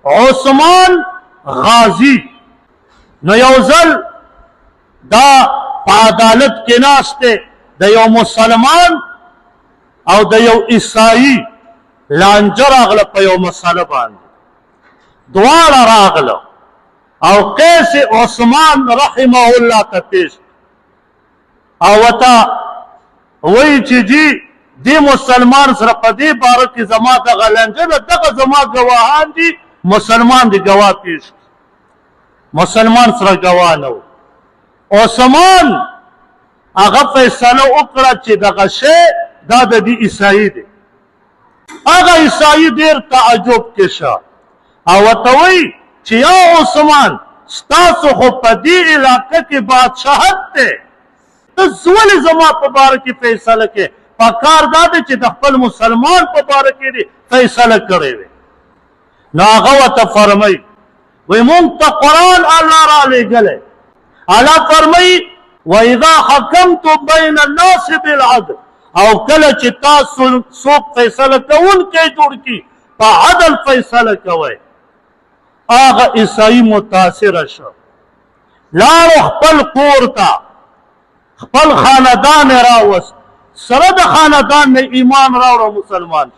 عثمان غازی نو یو ځل دا په عدالت کې ناست دی د یو مسلمان او د یو عیسائی لانجه راغله په یو مسله باندې دواړه راغله او قیس عثمان رحمه الله ته پیش او ورته وایي چې جی دې مسلمان سره په دې باره کې زما دغه لانجه ده دغه زما ګواهان دي مسلمان دې ګواه پیش مسلمان سره ګواه نه و عثمان هغه فیصله وکړه چې دغه شی دا د دې عیسائی دی هغه عیسائی ډېر تعجب کې شه او ورته وایي چې یا عثمان ستاسو خو په دې علاقه کې بادشاهت دی ته ولې زما په باره کې فیصله کې پکار دا دی چې د خپل مسلمان په باره کې دې فیصله کړې وي نو هغه ورته فرمایي وایي مونږ ته قرآن الله رالیږلی الله فرمایي وإذا حكمتم بين الناس بالعدل او کله چې تاسو څوک فیصله کوونکی جوړ کړي په عدل فیصله کوئ هغه عیسائی متاثره شو لاړو خپل کور ته خپل خاندان یې راوست سره د خاندان نه ایمان راوړه مسلمان